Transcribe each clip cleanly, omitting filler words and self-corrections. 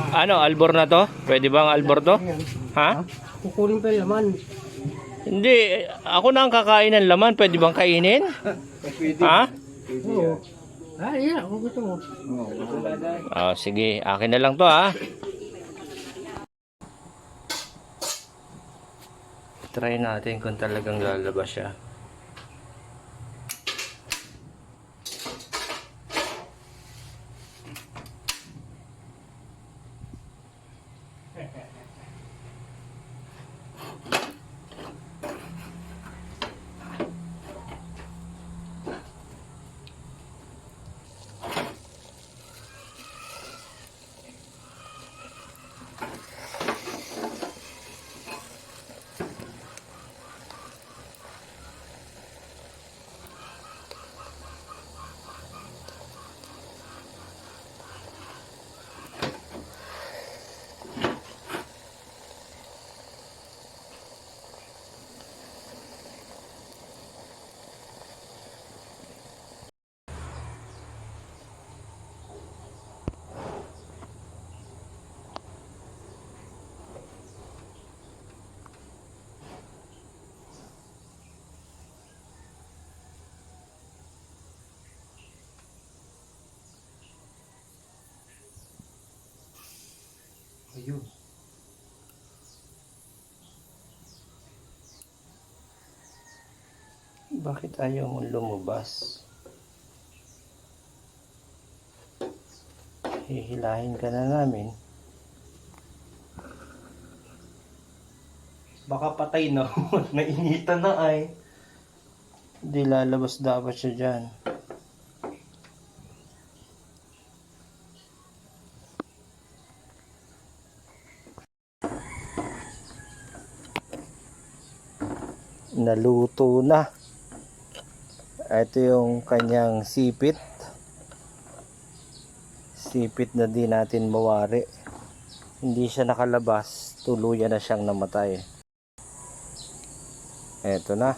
Ano, albor na to? Pwede bang albor to? Ha? Kukunin pa yung laman. Hindi, ako na ang kakain ng laman. Pwede bang kainin? Ha? Oo. Yeah, kung gusto mo. Oh, sige, akin na lang to ha. Try natin kung talagang lalabas siya. Ayun. Bakit ayaw mo lumabas? Hihilahin ka na namin. Baka patay na. Nainitan na ay. Hindi lalabas dapat siya dyan. Naluto na. Ito yung kanyang sipit. Sipit na di natin mawari. Hindi siya nakalabas. Tuluyan na siyang namatay. Ito na.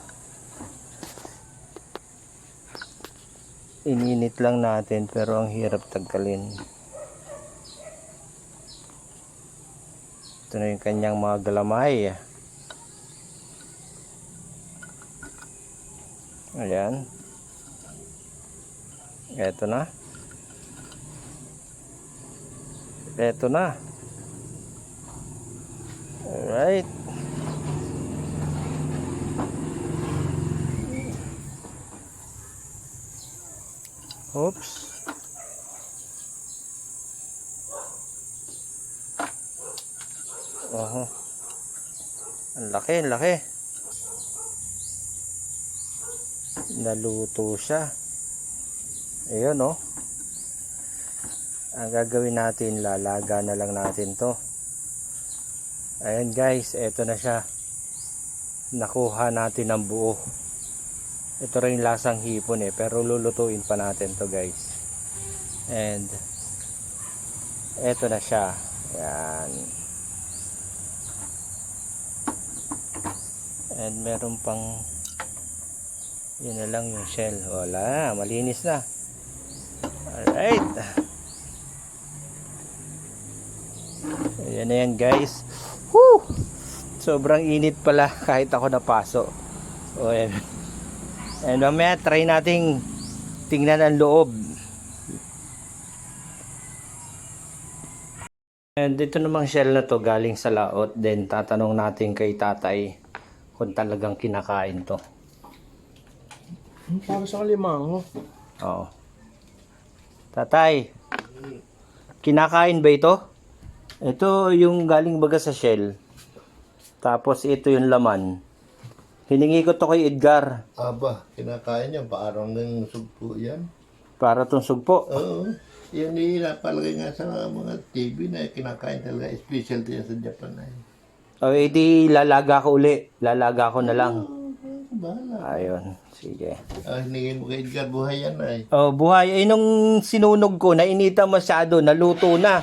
Ininit lang natin pero ang hirap tanggalin. Ito na yung kanyang mga galamay. Ayan. Ito na. Ito na. Alright. Oops. Oho. Ang laki, ang laki. Naluto siya. Ayun oh. Ang gagawin natin, lalaga na lang natin to. Ayan guys, eto na siya. Nakuha natin ang buo. Ito rin lasang hipon pero lulutuin pa natin to guys. And eto na siya. Ayan. And meron pang, yun na lang yung shell. Wala, malinis na. Alright. Ayan na yan guys. Woo! Sobrang init pala kahit ako napaso. O ayan. And mamaya try nating tingnan ang loob. And dito namang shell na to galing sa laot. Then tatanong natin kay tatay kung talagang kinakain to. Para sa kalimango. Oo. Tatay, kinakain ba ito? Ito yung galing baga sa shell. Tapos ito yung laman. Hiningi ko to kay Edgar. Aba, kinakain yan. Parang ng sugpo yan. Para tong sugpo. Oo. Yan nilapalagay nga sa mga TV na kinakain talaga. Specialty yan sa Japan na yan. O edi lalaga ko uli. Lalaga ko na lang. Bahala. Ayun. Sige. Hiningin mo kay Edgar, buhay yan ay. Oh, buhay. Ay nung sinunog ko, nainita masyado. Naluto na.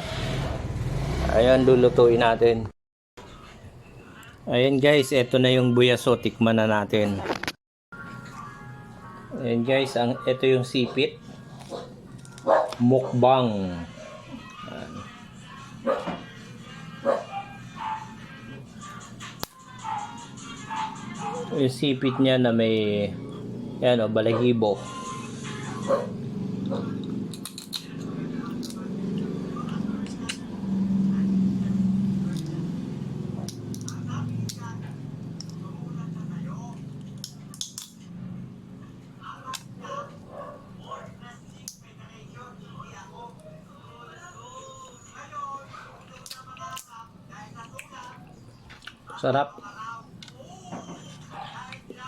Ayun, lulutuin natin. Ayan guys, eto na yung buyaso, tikman na natin. Ayan guys, ito yung sipit. Mukbang. Ayan. Yung sipit niya na may yan o, balahibo. Sarap.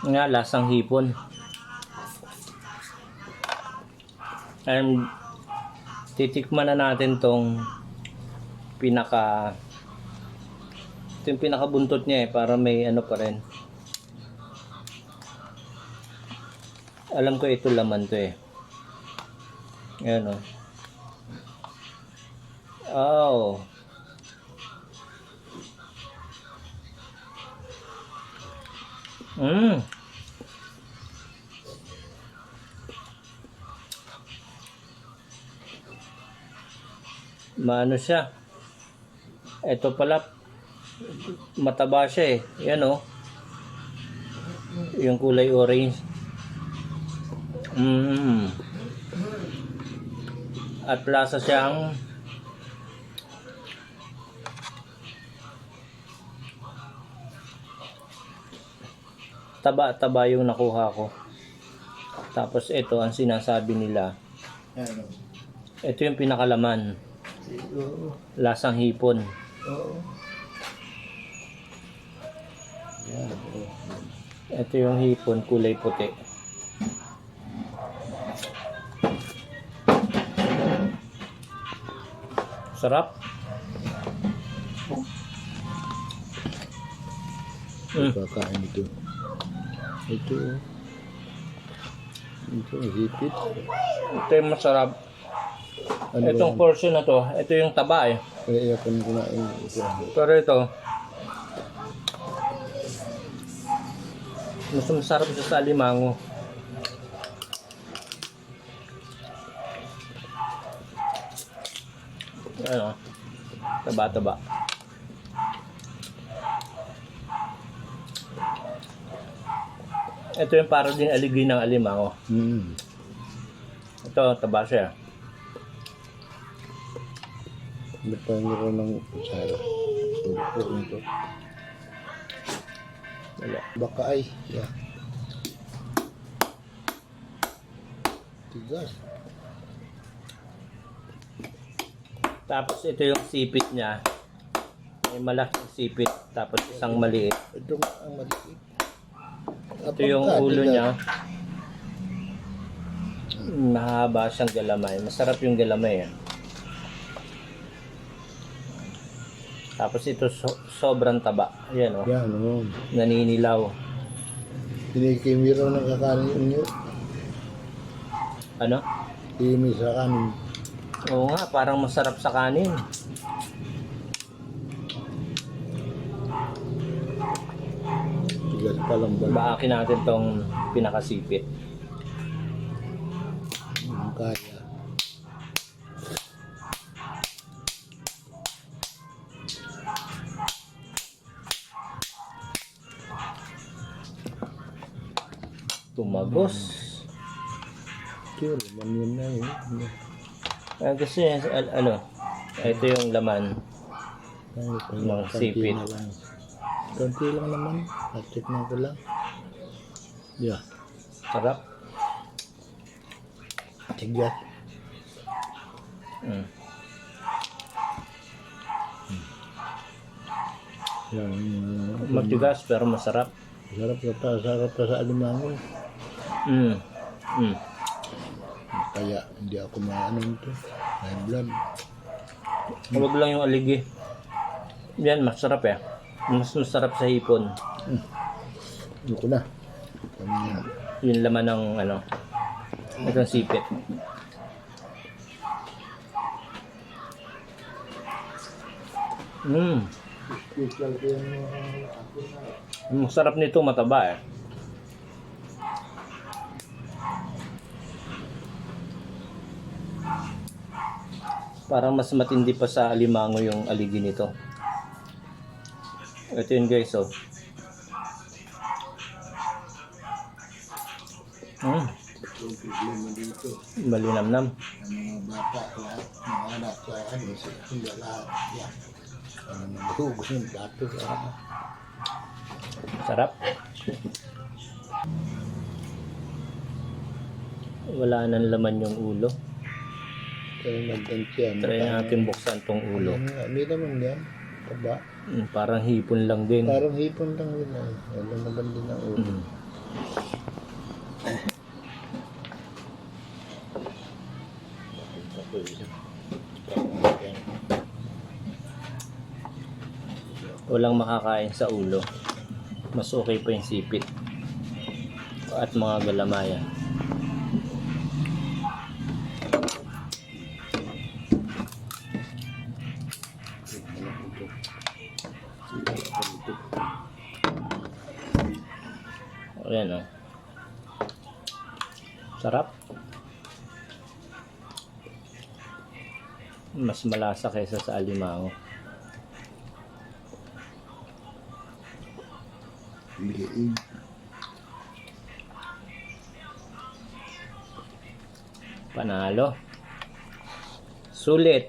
Nga, lasang hipon. And titikman na natin tong ito yung pinakabuntot niya para may ano pa rin. Alam ko ito laman to Ayan o. Oh. Maano siya. Ito pala mataba siya Yan yung kulay orange. At lasa siyang taba yung nakuha ko. Tapos ito ang sinasabi nila. Ano? Ito yung pinakalaman. Oo. Lasang hipon. Oo. Yan. Ito yung hipon, kulay puti. Sarap. Kakain ito. Ito hipit. Ito yung masarap. Ano Itong portion na to, ito yung taba Kaya ako kumain ito. Pero ito, mas masarap siya sa alimango. Ano? Taba-taba. Ito yung para din aligi ng alimango. Ito, taba siya. Napangiro ng kutsara. Puro ito. Wala. Baka ay. Yeah. Tigas. Tapos ito yung sipit niya. May malaking sipit. Tapos isang maliit. Ito ang maliit. Ito yung ulo niya. Mahaba siyang galamay. Masarap yung galamay Tapos ito sobrang taba. Ayan Yan, Naninilaw. Tinikimiro ng kakanin nyo. Ano? Timi sa kanin. Oo nga, parang masarap sa kanin. Tigas pa lang ba? Baakin natin tong pinakasipit. Kaya. Tumagos. Sure, man yun na Kasi ano, ito yung laman ng sipit. Konti lang naman. At-check na ko lang. Yeah. Sarap. Tigas. Yan. Matigas pero masarap. Sarap sa alimango. Kaya hindi ako maano ito. May blood. Huwag lang yung aligi. Yan, masarap Mas masarap sa hipon. Ano ko na. Yung laman ng itong sipit. Masarap nito, mataba Parang mas matindi pa sa alimango yung aligi nito. Ito yun guys Mm. Yung problema dito. Malinamnam. Ang mga bata, lahat, mga anak, hindi lahat. Yan. Ano na mahugos yung plato. Sarap. Wala nang laman yung ulo. Pero nagtansya. Try natin buksan tong ulo. Hindi naman yan. Taba. Parang hipon lang din. Parang hipon lang yun ay. Wala naman din ang ulo. Mm. Walang makakain sa ulo. Mas okay pa yung sipit. At mga galamayan. Ayan o. Sarap. Mas malasa kaysa sa alimango. Liig. Panalo. Sulit.